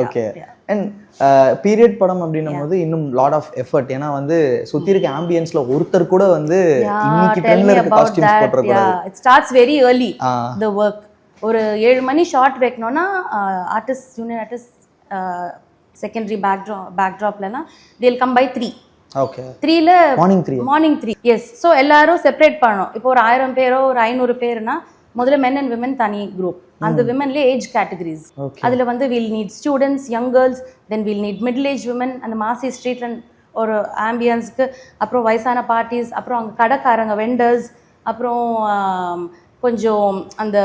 Okay. And period படம் அப்படின்னும் போது இன்னும் லாட் ஆஃப் எஃபர்ட். ஏன்னா வந்து சுத்தி இருக்க ஆம்பியன்ஸ்ல ஒருத்தர் கூட வந்து இன்னைக்கு ட்ரெண்ட்ல இருக்க காஸ்டியூம்ஸ் போட்டுறக்கூடாது. It starts very early the work. ஒரு 7 மணி ஷார்ட் வைக்கணும்னா ஆர்டிஸ்ட் ஜூனியர் ஆர்டிஸ்ட் செகண்டரி பேக்ட்ராப்லலாம் they will come by 3. Okay. 3ல மார்னிங் 3 எஸ். ஸோ எல்லாரும் செப்பரேட் பண்ணணும். இப்போ ஒரு 1000 பேரோ ஒரு 500 பேருனா முதல்ல மென் அண்ட் விமன் தனி குரூப். அந்த விமன்லேயே ஏஜ் கேட்டகரிஸ். அதில் வந்து will need students, young girls, then will need middle age women, அந்த மாசி ஸ்ட்ரீட் அண்ட் ஒரு ஆம்பியன்ஸ்க்கு, அப்புறம் வயசான பார்ட்டிஸ், அப்புறம் அங்கே கடைக்காரங்க வெண்டர்ஸ், அப்புறம் கொஞ்சம் அந்த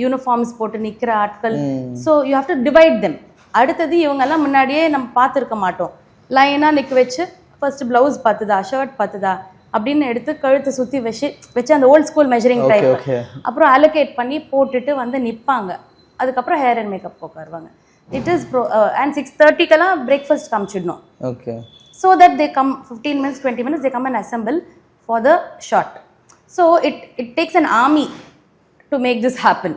யூனிஃபார்ம்ஸ் போட்டு நிற்கிற ஆட்கள். So you have to divide them. அடுத்தது இவங்கெல்லாம் முன்னாடியே நம்ம பார்த்துருக்க மாட்டோம். லைனாக நிற்க வச்சு ஃபர்ஸ்ட் ப்ளவுஸ் பார்த்துதா, ஷர்ட் பார்த்துதா அப்படின்னு எடுத்து கழுத்தை சுற்றி வச்சு அந்த ஓல்ட் ஸ்கூல் மெஷரிங் டைப், அப்புறம் அலோகேட் பண்ணி போட்டுட்டு வந்து நிற்பாங்க. அதுக்கப்புறம் ஹேர் அண்ட் மேக்கப் உட்காருவாங்க. இட் இஸ் அண்ட் 6:30க்கெல்லாம் பிரேக்ஃபாஸ்ட் காமிச்சிடணும். Okay. So that they come 15 minutes 20 minutes they come and assemble for the shot. So it takes an army to make this happen.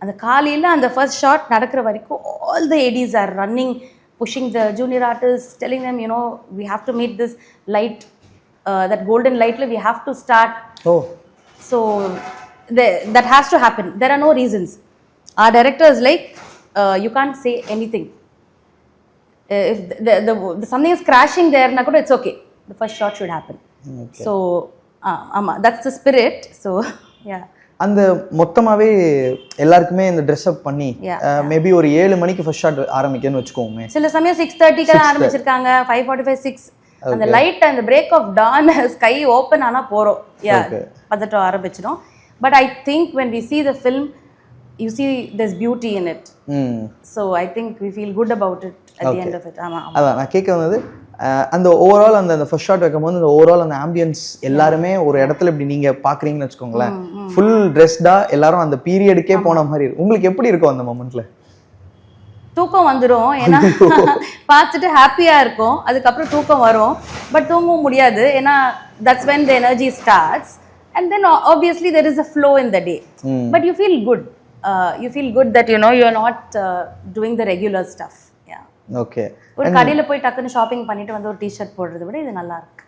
அந்த காலையில் அந்த ஃபர்ஸ்ட் ஷாட் நடக்கிற வரைக்கும் all the ADs are running, pushing the junior artists, telling them, you know, we have to meet this light, that golden light, we have to start. Oh. So that has to happen. There are no reasons. Our director is like, you can't say anything. If the something is crashing there, na kuda it's okay. The first shot should happen. Okay. So that's the spirit. So yeah. அந்த மொத்தமாவே எல்லாருக்குமே இந்த dress அப் பண்ணி maybe ஒரு 7 மணிக்கு first shot ஆரம்பிக்கணும்னு வச்சுக்கோமே. சில சமயம் 6:30க்கு ஆரம்பிச்சிருக்காங்க, 5:45 6. அந்த லைட் அந்த break of dawn sky open ஆனா போறோம். யா பதட்டம் ஆரம்பிச்சிடும். But I think when we see the film you see there's beauty in it. So I think we feel good about it at the end of it. ஆமா. அதான் நான் கேட்க வந்தது அந்த ஓவரால் அந்த ஃபர்ஸ்ட் ஷாட் வைக்கும்போது அந்த ஓவரால் அந்த ஆம்பியன்ஸ் எல்லாருமே ஒரு இடத்துல இப்படி நீங்க பாக்குறீங்கன்னு வச்சுக்கோங்களேன், ஃபுல் ட்ரெஸ்டா எல்லாரும் அந்த பீரியடுக்கே போன மாதிரி உங்களுக்கு எப்படி இருக்கும் அந்த மொமெண்ட்ல? தூக்கம் வந்துடும். ஏன்னா பார்த்துட்டு ஹாப்பியா இருக்கும், அதுக்கப்புறம் தூக்கம் வரும். பட் தூங்கவும் முடியாது, ஏன்னா that's when the energy starts and then obviously there is a flow in the day. But you feel good. You feel good that you know you are not doing the regular stuff. Yeah. Okay. ஒரு கடையில் போய் டக்குன்னு shopping பண்ணிட்டு வந்து ஒரு T shirt போடுறதை விட இது நல்லா இருக்கு.